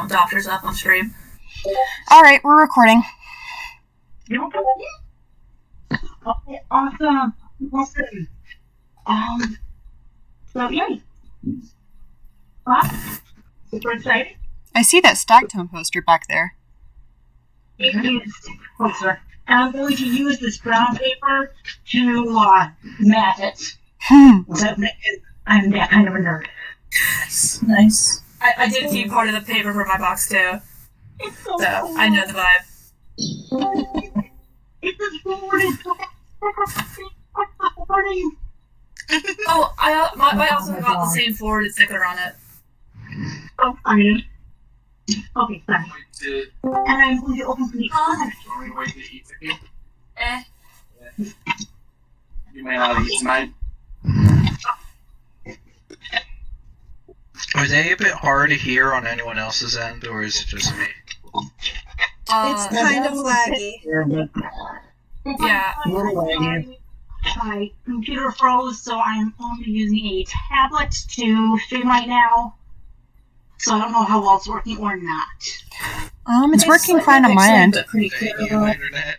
doctor stuff on stream. Alright, we're recording. Okay, awesome. So yay. Super excited. I see that Stagtone poster back there. It is poster. And I'm going to use this brown paper to mat it. I'm that kind of a nerd. Nice. I did keep part of the paper for my box too. So I know the vibe. It's a forward. Oh, I also got the same forwarded sticker on it. Oh, I mean. Okay, sorry. And I'm going to open the You may not eat tonight. Are they a bit hard to hear on anyone else's end, or is it just me? It's kind of laggy. Yeah. My computer froze, so I'm only using a tablet to stream right now. So I don't know how well it's working or not. It's working fine on my end. Pretty clear. Internet.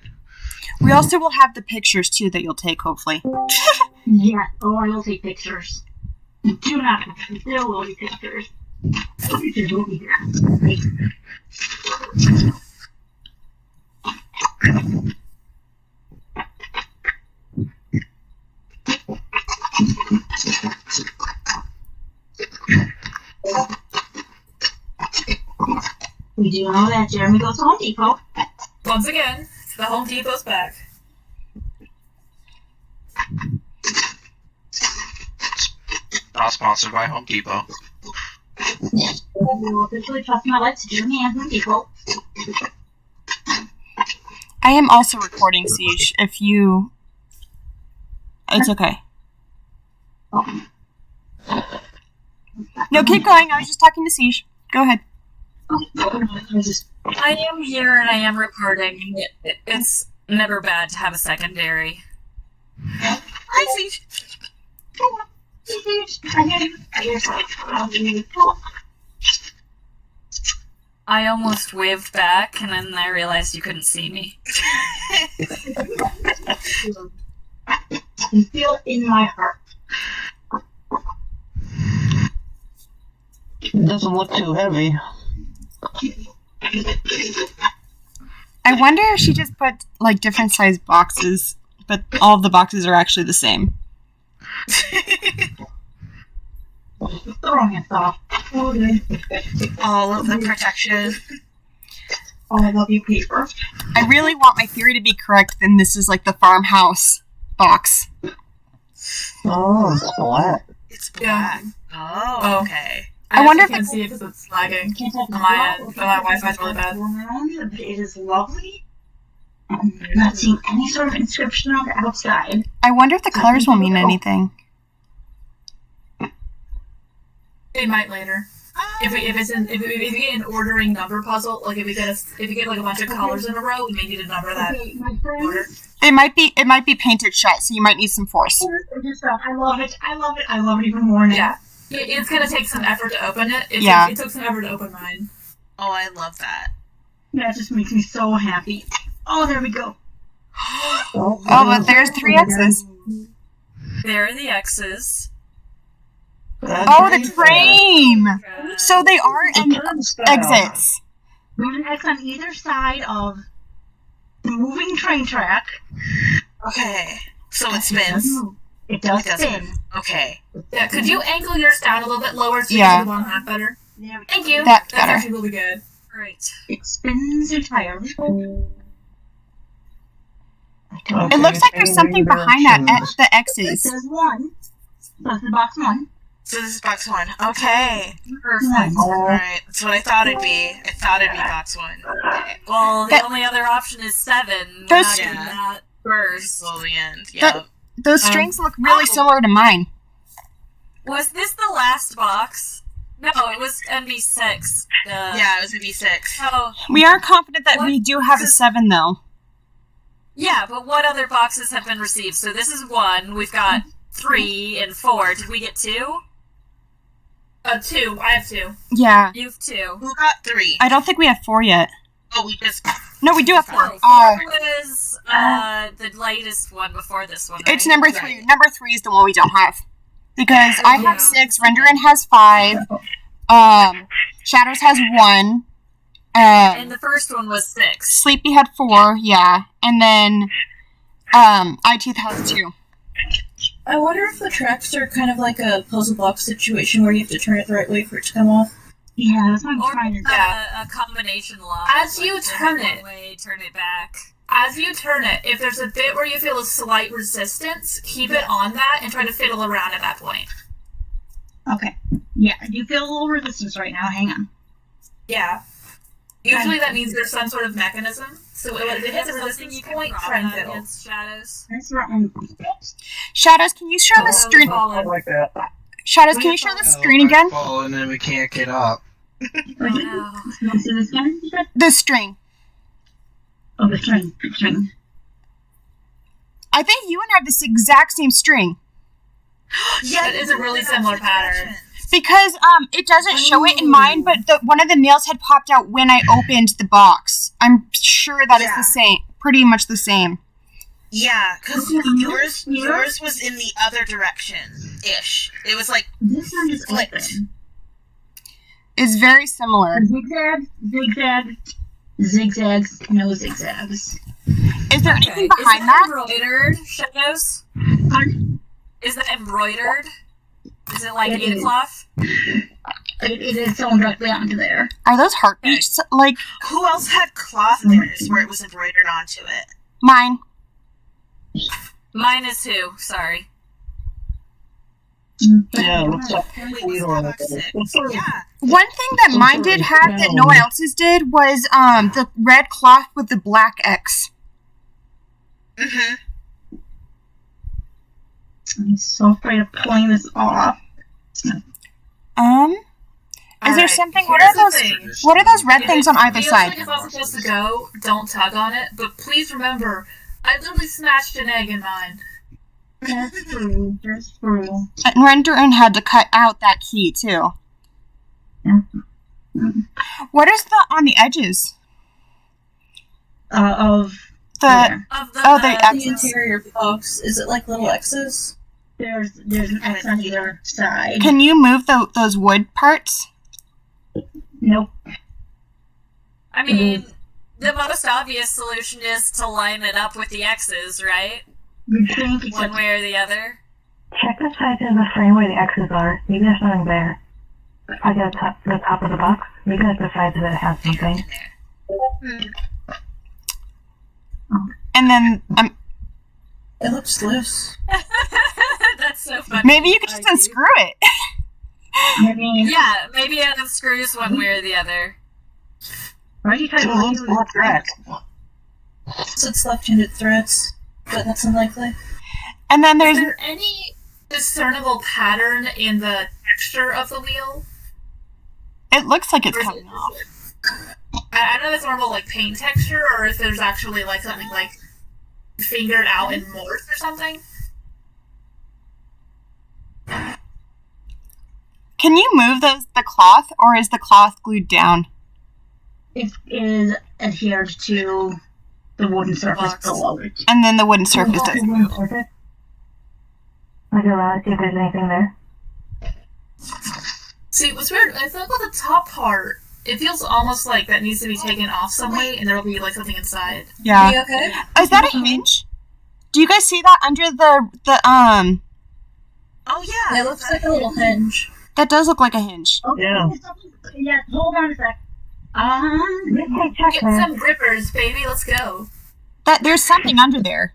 We also will have the pictures too that you'll take, hopefully. Yeah, oh, I will take pictures. Do not pictures. There will be pictures. Pictures will be there. We do know that Jeremy goes to Home Depot. Once again, the Home Depot's back. Not sponsored by Home Depot. We will officially trust my lights to Jeremy and Home Depot. I am also recording, Siege, if you... It's okay. No, keep going. I was just talking to Siege. Go ahead. I am here and I am recording. It's never bad to have a secondary. Hi, Siege. I almost waved back and then I realized you couldn't see me. I feel it in my heart. It doesn't look too heavy. I wonder if she just put, like, different sized boxes, but all of the boxes are actually the same. Throwing it off. All of the protection. Oh, I love you, paper. I really want my theory to be correct, then this is like the farmhouse box. Oh, it's black. It's black. Oh. Oh, okay. I wonder if can't see it because it's lagging on my end, but my Wi-Fi's really bad. But it is lovely. I'm not seeing any sort of inscription on the outside. I wonder if the colors will mean anything. It might later. If we get an ordering number puzzle, like if you get like a bunch of colors in a row, we may need to number that order. It might be painted shut, so you might need some force. I love it. I love it. I love it even more now. Yeah. It's gonna take some effort to open it. It took some effort to open mine. Oh, I love that. That just makes me so happy. Oh, there we go. Oh, but there's 3 X's. There are the X's. Oh, the train! So they are exits. There's an X on either side of the moving train track. Okay. So it spins. It does It does spin. spin. Okay. Yeah, could you angle yours down a little bit lower so you Yeah. can see one half better? There we go. Thank you. That's That better. actually will be good. Right. It spins entirely. It looks like there's something behind the X's. There's one. So this is box 1. So this is box 1. Okay. Perfect. Alright. That's what I thought it'd be. I thought it'd be box 1. Okay. Well, the only other option is 7. We're Those- not doing that first. Till the end. Yep. Those strings look really similar to mine. Was this the last box? No, it was NB6. Yeah, it was a B6. Oh, We are confident that we do have a 7, though. yeah, but what other boxes have been received? So this is 1. We've got 3 and 4. Did we get 2? 2. I have 2. Yeah. You have 2. Who got 3? I don't think we have 4 yet. Oh, we just. No, we do have 4. Oh, 4 was the latest one before this one, right? It's number 3. Right. Number 3 is the one we don't have. Because I Yeah. have 6, Renderin has 5, Shadows has 1, And the first one was 6. Sleepy had 4, yeah, and then iTooth has 2. I wonder if the tracks are kind of like a puzzle box situation where you have to turn it the right way for it to come off. Yeah, that's what I'm Or trying to do. a combination lock. As like, you turn turn it it. one way, turn it back. As you turn it, if there's a bit where you feel a slight resistance, keep it on that and try to fiddle around at that point. Okay. Yeah, I do feel a little resistance right now. Hang on. Yeah. Usually that means there's some sort of mechanism. So if it hits a resistance point, try and fiddle. against Shadows. That's right. Shadows, can you show the screen? I like that. Shadows, can you show the screen again? Fall and then we can't get up. Oh, no. You want to see this again? You said? The string. Oh, the string. The string. I think you and I have this exact same string. Yeah, It is a really similar pattern. Because it doesn't show it in mine, but one of the nails had popped out when I opened the box. I'm sure that is the same, pretty much the same. Yeah, because yours was in the other direction-ish. It was like This one is flipped. open. It's very similar. Zigzag, zigzag, zigzags, no zigzags. Is there Okay. anything behind Is that? embroidered, Shadows? Pardon? Is that embroidered? Is it like It in is. cloth? It is sewn directly onto there. Are those heartbeats like Who else had cloth theirs where it was embroidered onto it? mine? Mine is 2, sorry. Yeah, it looks like Wait, we was don't box 6? have Yeah. One thing that mine did have that no one else's did was the red cloth with the black X. Mm-hmm. I'm so afraid of pulling this off. Is there Alright, something? here's the thing. What are those red If things it on either feels side? like it's not supposed to go, don't tug on it. But please remember, I literally smashed an egg in mine. That's true. That's true. And Renderin had to cut out that key too. Yeah. What is the on the edges? Of The where? Of the, Oh, the The X's. interior box, is it like little X's? There's an X on either side. Can you move those wood parts? Nope. I mean, the most obvious solution is to line it up with the X's, right? You think One except way or the other. Check the sides of the frame where the X's are. Maybe there's something there. Like at the top of the box. Maybe at the sides of it has something. And then It looks loose. That's so funny. maybe you could just unscrew it. I mean, Yeah, maybe it unscrews one way or the other. why are you trying two to little do black racks. So it's left-handed threads, but that's unlikely. And then Is there's there any discernible pattern in the texture of the wheel? it looks like it's Or is coming it- off. I don't know if it's normal like paint texture or if there's actually like something like fingered out in morph or something. Can you move the cloth, or is the cloth glued down? It is adhered to the wooden surface Box. below it. And then the wooden surface doesn't move. Surface? Like around, see if there's anything there. See, what's weird, I feel like with the top part, it feels almost like that needs to be taken off some way and there'll be like something inside. Are Yeah. you okay? Is that a hinge? Do you guys see that under the Oh yeah. It looks like a little hinge. That does look like a hinge. Okay, Yeah. yeah, hold on a sec. Hey, check Get there. some grippers, baby, let's go. That there's something under there.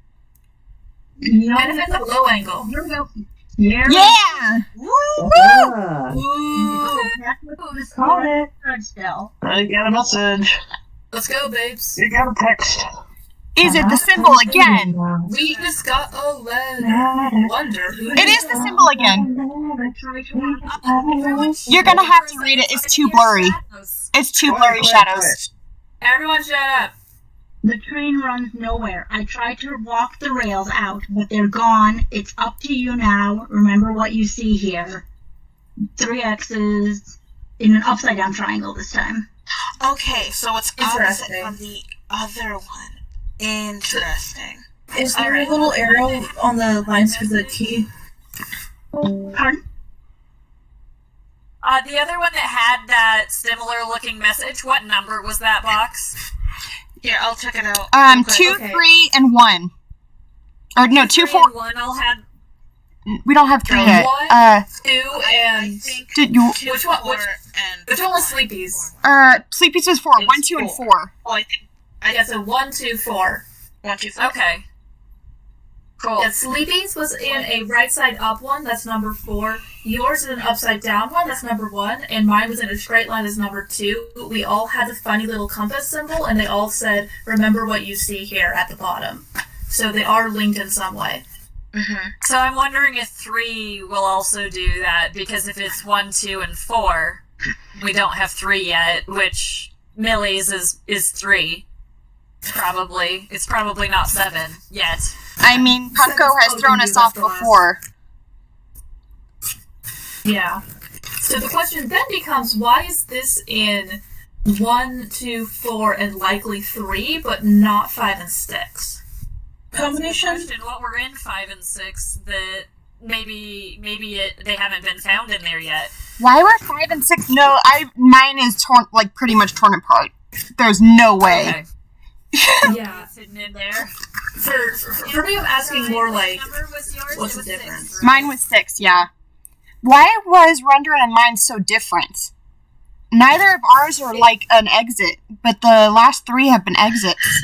No, And if it's a low angle. here we go. Here Yeah. Ah, Ooh. Called it. Still. I got a message. Let's go, babes. You got a text. Is it the symbol again? We just got a letter. Wonder who It is the symbol again. You're gonna have to read it. It's too blurry. It's too blurry, Shadows. Everyone shut up. The train runs nowhere. I tried to walk the rails out, but they're gone. It's up to you now. Remember what you see here. 3 X's in an upside down triangle this time. Okay, so it's opposite Interesting. from the other one. Interesting. Is there a little arrow on the lines for the key? Pardon? The other one that had that similar looking message, what number was that box? Here, I'll check it out. 2, Okay. 3, and 1. Or no, 2, 4. 1 all had We don't have 3 No, yet. 1, 2, I and think Did you? 2, Which one- 4, and which one was Sleepy's? Sleepy's was 4. It 1, was 2, and 4. 4. Oh, I think Yeah, so 1, 2, 4. 1, 2, 4. Okay. Cool. Yeah, Sleepy's was in a right side up one, that's number 4. Yours is an upside down one, that's number 1. And mine was in a straight line, as number 2. We all had the funny little compass symbol, and they all said, remember what you see here at the bottom. So they are linked in some way. Mm-hmm. So I'm wondering if 3 will also do that, because if it's 1, 2, and 4, we don't have 3 yet, which Millie's is 3. Probably. It's probably not 7 yet. I mean, Punko has thrown us off before. Yeah. So the question then becomes, why is this in 1, 2, 4, and likely 3, but not 5 and 6? Combination? Question, what were in 5 and 6 that maybe they haven't been found in there yet? Why were 5 and 6? No, mine is torn, like pretty much torn apart. There's no way. Okay. Yeah. It's hidden in there. For me, I'm asking more like, What number was yours? what's It the was difference? 6, right? Mine was 6, yeah. Why was Rendering and mine so different? Neither of ours are like an exit, but the last 3 have been exits.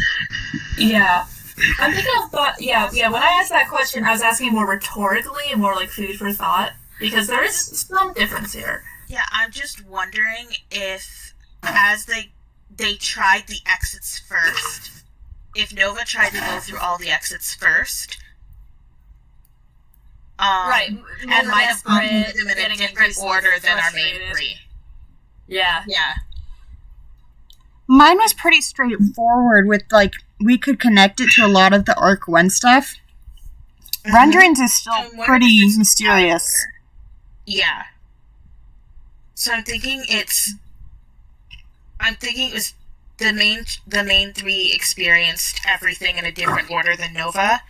Yeah. I'm thinking of thought, yeah, when I asked that question, I was asking more rhetorically and more like food for thought, because there is some difference here. Yeah, I'm just wondering if, as they tried the exits first, if Nova tried to go through all the exits first, Right. and might have gone Desperate, through them in a getting different increasingly order than our main frustrated. 3. Yeah. Yeah. Mine was pretty straightforward with, like, we could connect it to a lot of the Arc 1 stuff. Renderings is still I'm wondering pretty if it's mysterious. Yeah. So I'm thinking it was the main 3 experienced everything in a different order than Nova,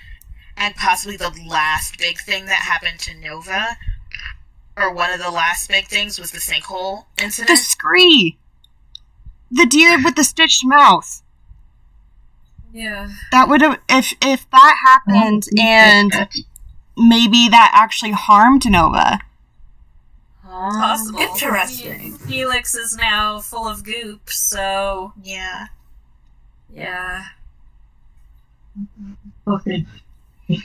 and possibly the last big thing that happened to Nova, or one of the last big things, was the sinkhole The incident. Scree! The deer with the stitched mouth. Yeah. That would have, if that happened, and maybe that actually harmed Nova. Possible. Interesting. I mean, Felix is now full of goop, so Yeah. yeah. Okay.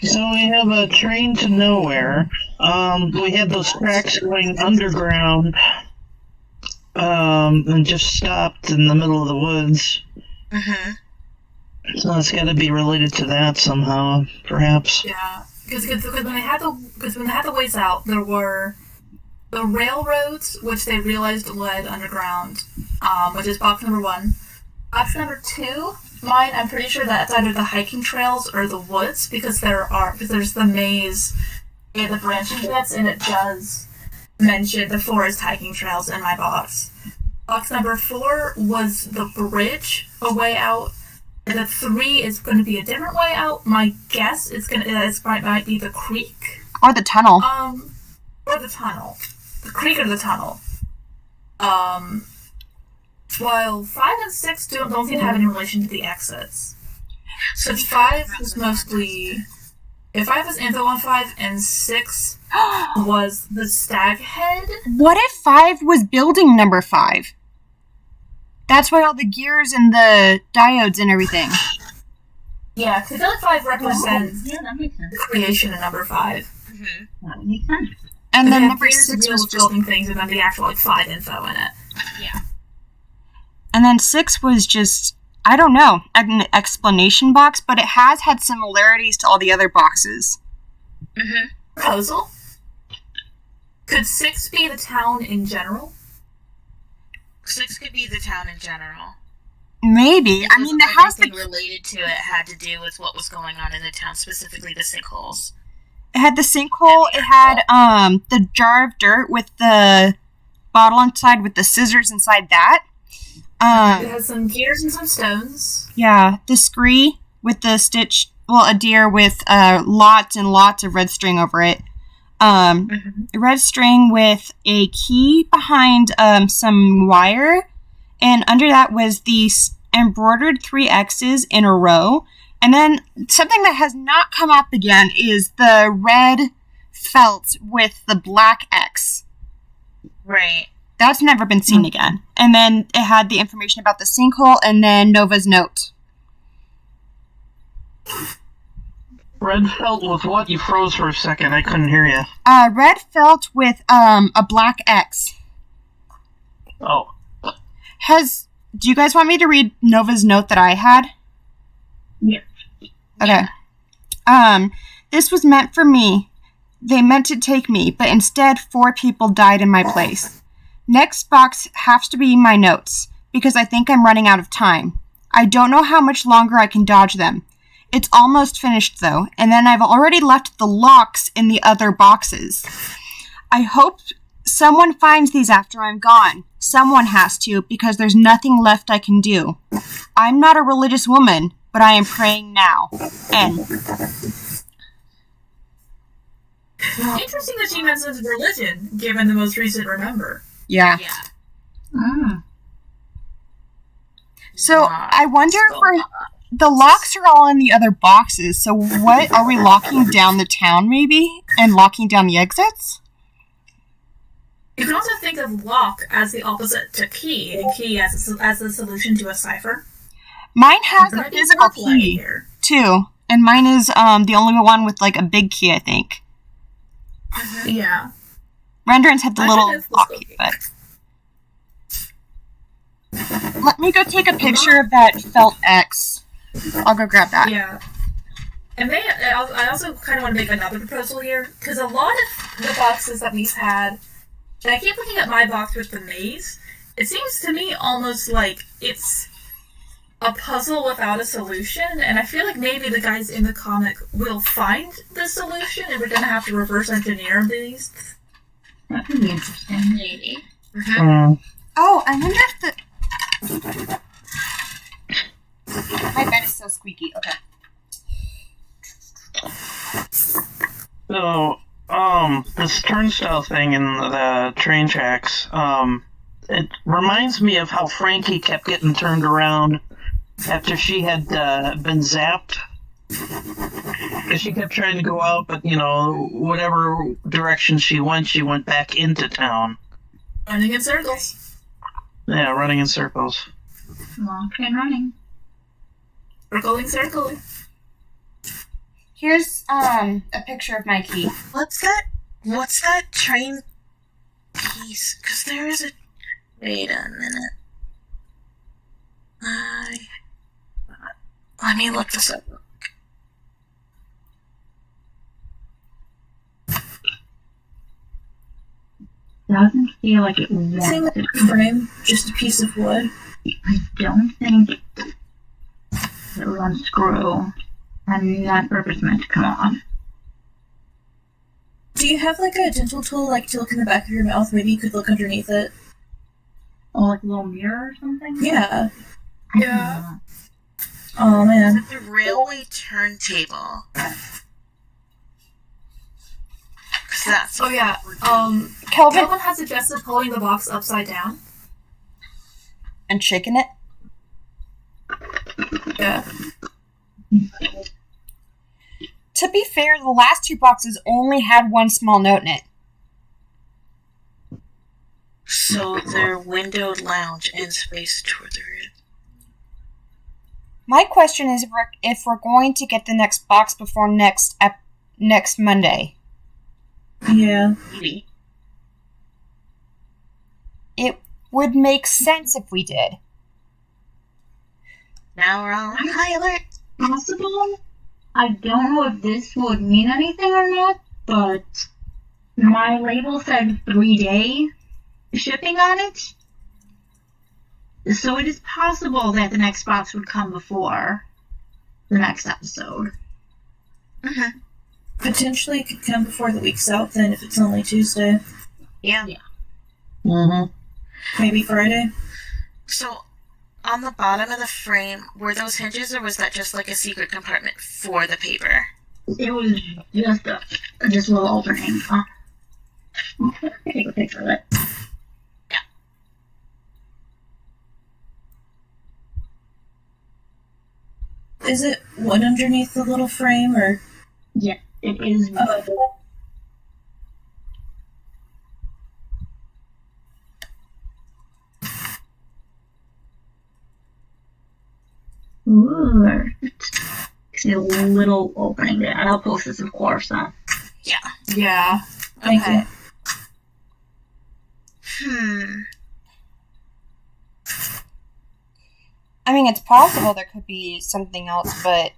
So we have a train to nowhere. We have those tracks going underground. And just stopped in the middle of the woods. Mm-hmm. So it's got to be related to that somehow, perhaps. Yeah, because when they had the ways out, there were the railroads, which they realized led underground, which is box number 1. Box number 2, mine, I'm pretty sure that's either the hiking trails or the woods, because there's the maze and the branching bits, and it does mention the forest hiking trails in my box. Box number 4 was the bridge, a way out. And the 3 is going to be a different way out. My guess is might be the creek. Or the tunnel. Or the tunnel. The creek or the tunnel. While 5 and 6 don't seem to have any relation to the exits. So 5 was mostly... If 5 was info on 5, and 6 was the stag head. What if 5 was building number 5? That's why all the gears and the diodes and everything. Yeah, because I feel like 5 represents Yeah, that makes sense. the creation of number 5. Mm-hmm. That makes sense. And then Yeah, number gears 6 deal was with just... building things, and then the actual 5 info in it. Yeah. And then 6 was just, I don't know, an explanation box, but it has had similarities to all the other boxes. Mm-hmm. Proposal? Could 6 be the town in general? 6 could be the town in general. Maybe. I mean, it has everything the... related to it had to do with what was going on in the town, specifically the sinkholes. It had the sinkhole. It had the jar of dirt with the bottle inside with the scissors inside that. It has some gears and some stones. Yeah, the scree with the stitch. Well, a deer with lots and lots of red string over it. Red string with a key behind some wire, and under that was these embroidered 3 X's in a row. And then something that has not come up again is the red felt with the black X. Right. That's never been seen again. And then it had the information about the sinkhole and then Nova's note. Red felt with what? You froze for a second. I couldn't hear you. Red felt with a black X. Oh. Do you guys want me to read Nova's note that I had? Yeah. Okay. This was meant for me. They meant to take me, but instead 4 people died in my place. Next box has to be my notes, because I think I'm running out of time. I don't know how much longer I can dodge them. It's almost finished, though, and then I've already left the locks in the other boxes. I hope someone finds these after I'm gone. Someone has to, because there's nothing left I can do. I'm not a religious woman, but I am praying now. N. Interesting that she mentions religion, given the most recent remember. Yeah. So, I wonder for... The locks are all in the other boxes, so what? Are we locking down the town, maybe? And locking down the exits? You can also think of lock as the opposite to key, and key as a solution to a cipher. Mine has a physical key, too. And mine is the only one with, like, a big key, I think. Yeah. Renderings had the little lock key, but... Let me go take a picture of that felt X. I'll go grab that. Yeah. And I also kind of want to make another proposal here, because a lot of the boxes that we've had, and I keep looking at my box with the maze, it seems to me almost like it's a puzzle without a solution, and I feel like maybe the guys in the comic will find the solution, and we're going to have to reverse engineer these. That could be interesting. Maybe. Oh, I wonder if the... My bed is so squeaky. Okay. So, this turnstile thing in the train tracks, it reminds me of how Frankie kept getting turned around after she had been zapped. Because she kept trying to go out, but, whatever direction she went back into town. Running in circles. Yeah, running in circles. Long train running. Circling. Here's a picture of my key. What's that train piece? Because there is a... Wait a minute. Let me look this up. Doesn't feel like it wants Seems like a frame, just a piece of wood. I don't think it will unscrew, and that purpose meant to come off. Do you have like a dental tool, like to look in the back of your mouth? Maybe you could look underneath it. Oh, like a little mirror or something? Yeah. Yeah. Oh man. It's the railway turntable. That's Oh yeah. Kelvin Has suggested pulling the box upside down. and shaking it. Yeah. To be fair, the last 2 boxes only had 1 small note in it. So they're windowed lounge and space toward the rear. My question is if we're going to get the next box before next Monday. Yeah. Maybe. It would make sense if we did. Now we're on high alert. Possible? I don't know if this would mean anything or not, but my label said 3-day shipping on it. So it is possible that the next box would come before the next episode. Potentially could come before the week's out then if it's only Tuesday. Yeah. Mm-hmm. Maybe Friday. So, on the bottom of the frame, were those hinges, or was that just like a secret compartment for the paper? It was just a little opening. Take a picture of it. Is it wood underneath the little frame, or? Yeah, it is. Ooh, see a little opening there. I'll post this, of course. Yeah. Thank you. I mean, it's possible there could be something else, but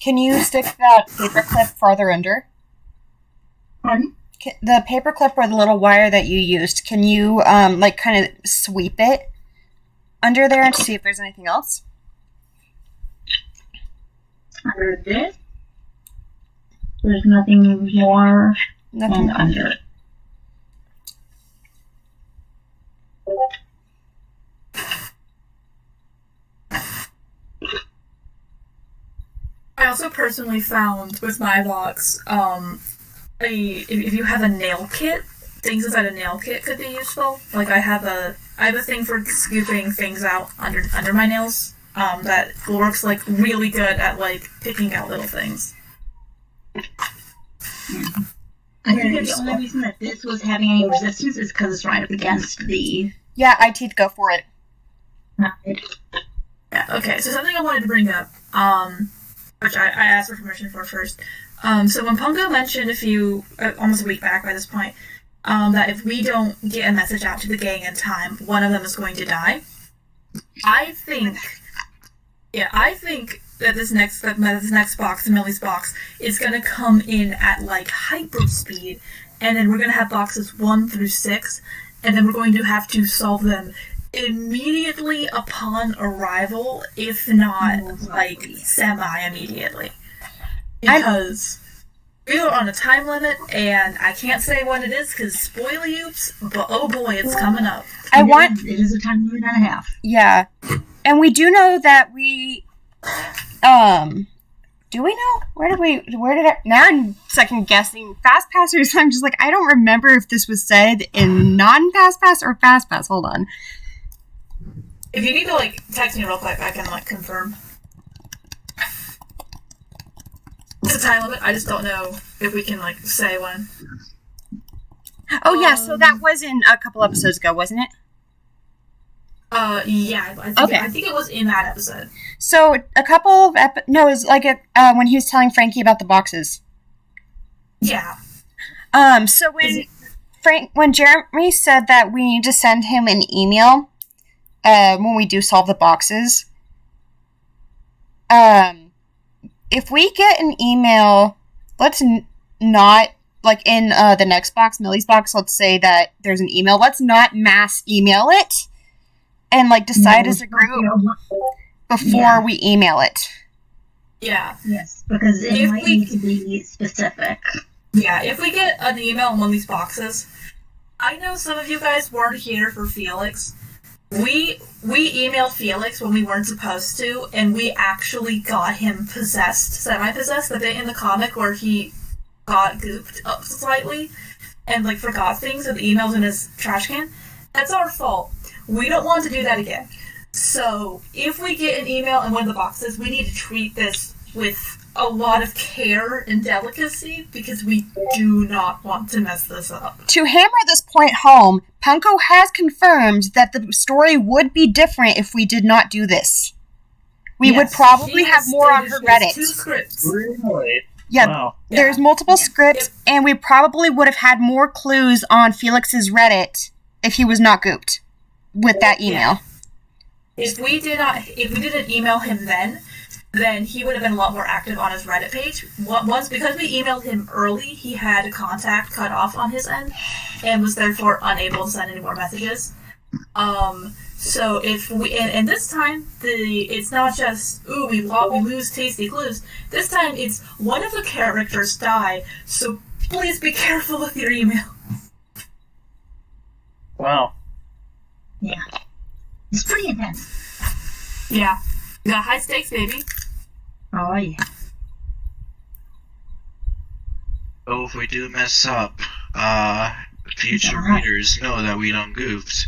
can you stick that paperclip farther under? Pardon? The paperclip or the little wire that you used, can you, kind of sweep it under there and see if there's anything else? Under this? There's nothing more Nothing. under it. I also personally found with my box, if you have a nail kit, things inside a nail kit could be useful. Like I have a thing for scooping things out under my nails. That works like really good at like picking out little things. I think the only reason that this was having any resistance is because it's right up against the. Yeah, IT'd go for it. Yeah, okay, so something I wanted to bring up, which I asked for permission for first. So when Pungo mentioned almost a week back by this point, that if we don't get a message out to the gang in time, one of them is going to die. I think that this next box, Millie's box, is going to come in at like hyper speed, and then we're going to have boxes 1 through 6, and then we're going to have to solve them immediately upon arrival, if not like semi-immediately. Because we are on a time limit, and I can't say what it is because spoiler-oops, but oh boy, it's coming up. It is a time limit and a half. Yeah. And we do know that we, do we know? Now I'm second guessing Fast Passers. I'm just like, I don't remember if this was said in non-Fast Pass or Fast Pass. Hold on. If you need to, like, text me real quick, I can, like, confirm. It's a time limit, I just don't know if we can, like, say when. Oh, yeah, so that was in a couple episodes ago, wasn't it? Yeah, I think it was in that episode. So, a couple of no, it was like when he was telling Frankie about the boxes. Yeah. So when Jeremy said that we need to send him an email, when we do solve the boxes, if we get an email, let's not, like in the next box, Millie's box, let's say that there's an email, let's not mass email it and like decide as a group before we email it. Yeah. Yes, because it might need to be specific. Yeah, if we get an email in one of these boxes, I know some of you guys weren't here for Felix. We emailed Felix when we weren't supposed to, and we actually got him possessed, semi-possessed, the bit in the comic where he got gooped up slightly and like forgot things and the emails in his trash can. That's our fault. We don't want to do that again. So if we get an email in one of the boxes, we need to treat this with a lot of care and delicacy because we do not want to mess this up. To hammer this point home, Punko has confirmed that the story would be different if we did not do this. We would probably have more on her Reddit. 2 scripts. Really? Yeah, Wow. there's multiple scripts, and we probably would have had more clues on Felix's Reddit if he was not gooped with that email. If we didn't email him then he would have been a lot more active on his Reddit page. Once, because we emailed him early, he had a contact cut off on his end, and was therefore unable to send any more messages. So if we and this time it's not just we lose tasty clues. This time it's one of the characters die. So please be careful with your email. Wow. Yeah. It's pretty intense. Yeah, you got high stakes, baby. Oh, yeah. Oh, if we do mess up, future readers know that we done goofed.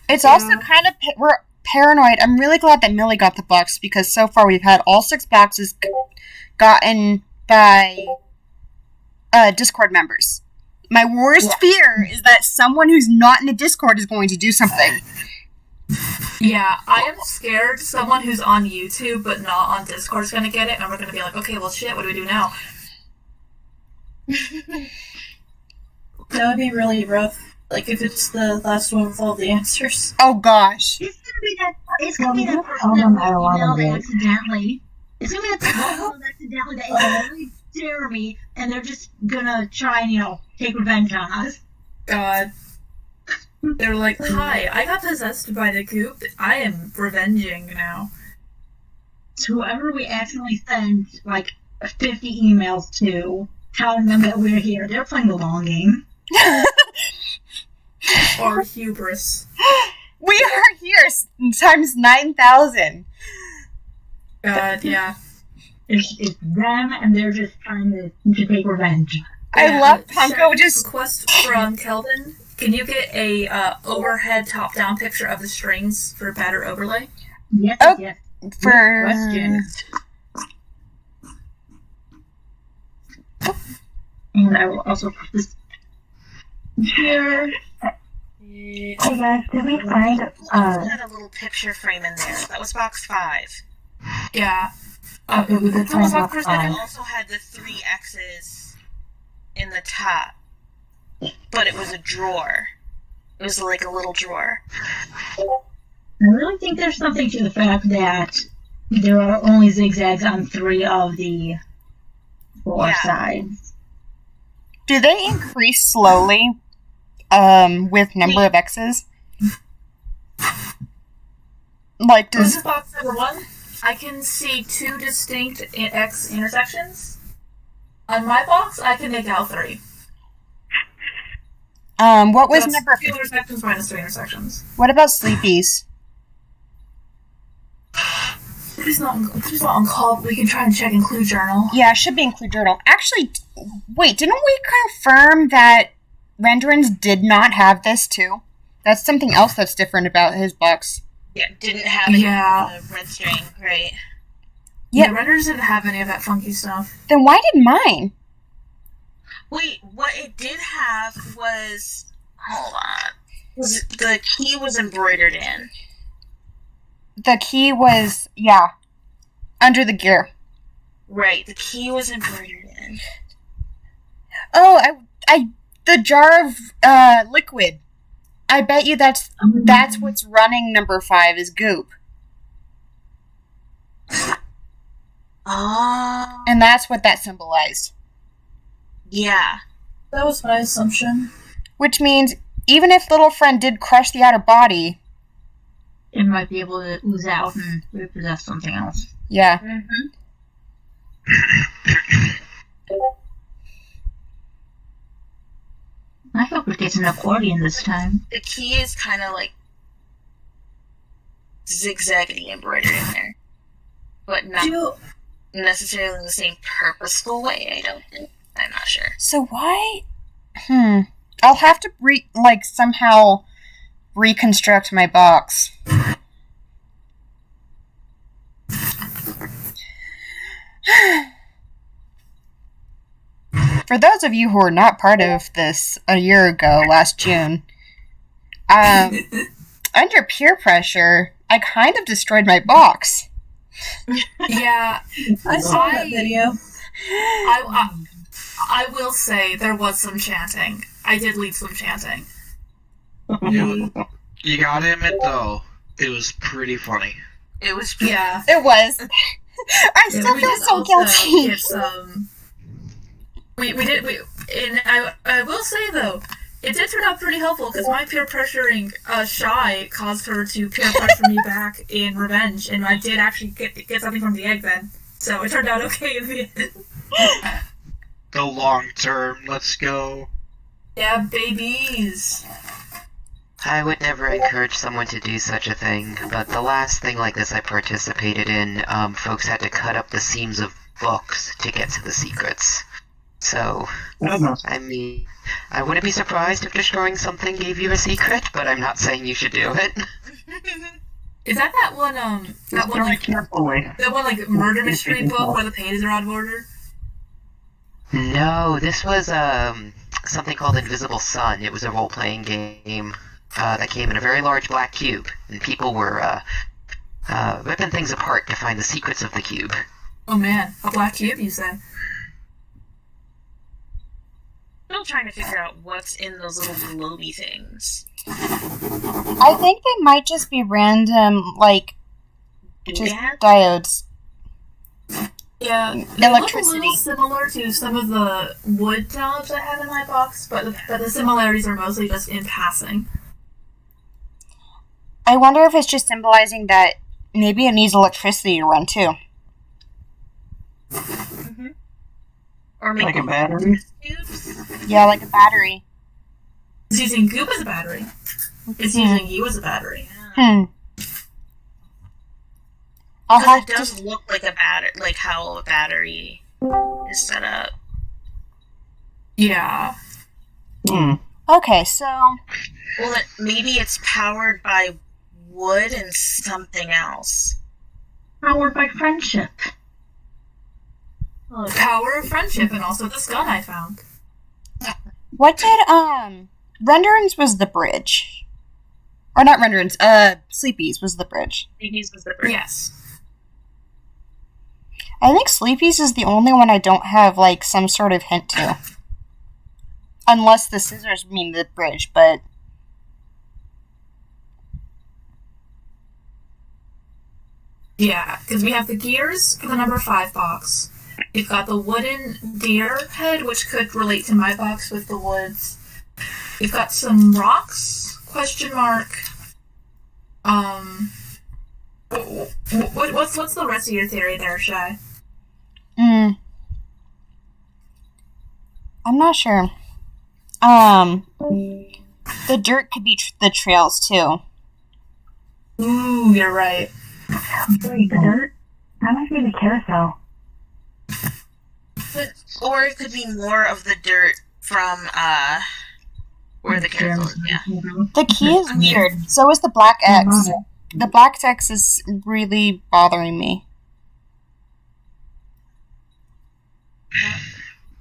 It's also kind of we're paranoid. I'm really glad that Millie got the box because so far we've had all 6 boxes gotten by Discord members. My worst fear is that someone who's not in the Discord is going to do something. Yeah, I am scared someone who's on YouTube but not on Discord is gonna get it, and we're gonna be like, okay, well, shit, what do we do now? That would be really rough. Like if it's the last one with all the answers. Oh gosh. It's gonna be that person that emailed accidentally. It's gonna be that person that emailed accidentally that is Jeremy, and they're just gonna try and, take revenge on us. God. They're like, hi, I got possessed by the goop. I am revenging now. To whoever we accidentally send, 50 emails to, telling them that we're here, they're playing the long game. Or hubris. We are here times 9,000. God, yeah. It's them, and they're just trying to take revenge. I love Punko just... Request from Kelvin. Can you get a overhead top-down picture of the strings for better overlay? Yes, yes. For... Question. And I will also put this here. Hey guys, did we find had a little picture frame in there. That was box 5. Yeah. Okay, we did find box It 5. also had the 3 X's in the top, but it was a drawer. It was like a little drawer. I really think there's something to the fact that there are only zigzags on 3 of the 4 sides. Do they increase slowly with number of X's? Like, This does... is box number 1. I can see 2 distinct X intersections. On my box, I can make out 3. What was That's number... 2 intersections minus 3 intersections. What about Sleepies? He's not on call, but we can try and check in Clue Journal. Yeah, it should be in Clue Journal. Actually, wait, didn't we confirm that Renderins did not have this too? That's something else that's different about his box. Yeah, didn't have it in the red string, right? Yeah, Renderins didn't have any of that funky stuff. Then why did mine? Wait, what it did have was... Hold on. The key was embroidered in. The key was, yeah, under the gear. Right, the key was embroidered in. Oh, the jar of liquid. I bet you that's what's running number 5 is goop. Oh. And that's what that symbolized. Yeah. That was my assumption. Which means, even if Little Friend did crush the outer body... It might be able to ooze out and repossess something else. Yeah. Mm-hmm. I hope it gets an accordion this time. The key is kind of like zigzaggedy embroidered in there. But not necessarily in the same purposeful way, I don't think. I'm not sure. So why... I'll have to somehow reconstruct my box. For those of you who were not part of this a year ago, last June, under peer pressure, I kind of destroyed my box. Yeah, I saw that video. I will say there was some chanting. I did leave some chanting. You gotta admit, though, it was pretty funny. It was... Yeah. It was. I still we feel did so also guilty. Get some... I will say, though, it did turn out pretty helpful because my peer pressuring Shy caused her to peer pressure me back in revenge, and I did actually get something from the egg then. So it turned out okay in the end. The long term, let's go. Yeah, babies. I would never encourage someone to do such a thing, but the last thing like this I participated in, folks had to cut up the seams of books to get to the secrets. So, I mean, I wouldn't be surprised if destroying something gave you a secret, but I'm not saying you should do it. Is that one, murder mystery book where the pages are out of order? No, this was, something called Invisible Sun. It was a role-playing game, that came in a very large black cube, and people were, ripping things apart to find the secrets of the cube. Oh man, a black cube, you said? Still trying to figure out what's in those little globy things. I think they might just be random, just diodes. Yeah, they look a Electricity. little similar to some of the wood knobs I have in my box, but the similarities are mostly just in passing. I wonder if it's just symbolizing that maybe it needs electricity to run too. Mm-hmm. Or maybe Like a battery? Yeah, like a battery. It's using goop as a battery. It's using you as a battery. Because it does look like a battery, like how a battery is set up. Yeah. Okay, so... Well, maybe it's powered by wood and something else. Powered by friendship. Power of friendship, and also this gun I found. What did, Renderings was the bridge. Or not Renderings, Sleepies was the bridge. Sleepies was the bridge. Yes. I think Sleepies is the only one I don't have, some sort of hint to. Unless the scissors mean the bridge, but... Yeah, because we have the gears for the number 5 box. We've got the wooden deer head, which could relate to my box with the woods. We've got some rocks, question mark. What's the rest of your theory there, Shy? I'm not sure. The dirt could be the trails, too. Ooh, you're right. Wait, the dirt? That might be the carousel. Or it could be more of the dirt from, where the carousel is, yeah. The key is weird. So is the black X. The black X is really bothering me.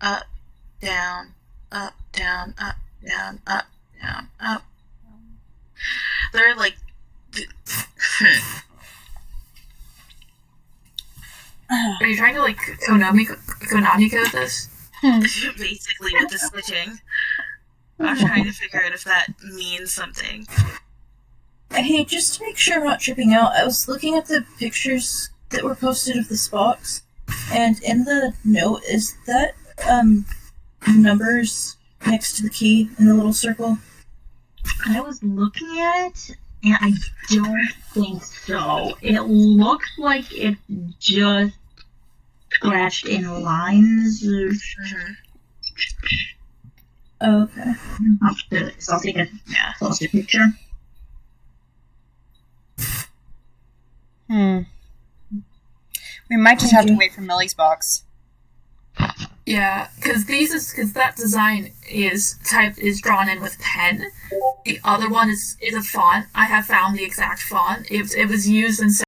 Up, down, up, down, up, down, up, down, up. They're like... Are you trying to, Konami code this? Basically, with the switching. I'm trying to figure out if that means something. Hey, just to make sure I'm not tripping out, I was looking at the pictures that were posted of this box, and in the note, is that, numbers next to the key in the little circle? I was looking at it, and I don't think so. It looks like it just scratched in lines. Okay. I'll take a closer picture. We might just have to wait for Millie's box. Yeah, because that design is drawn in with pen. The other one is a font. I have found the exact font. It was used in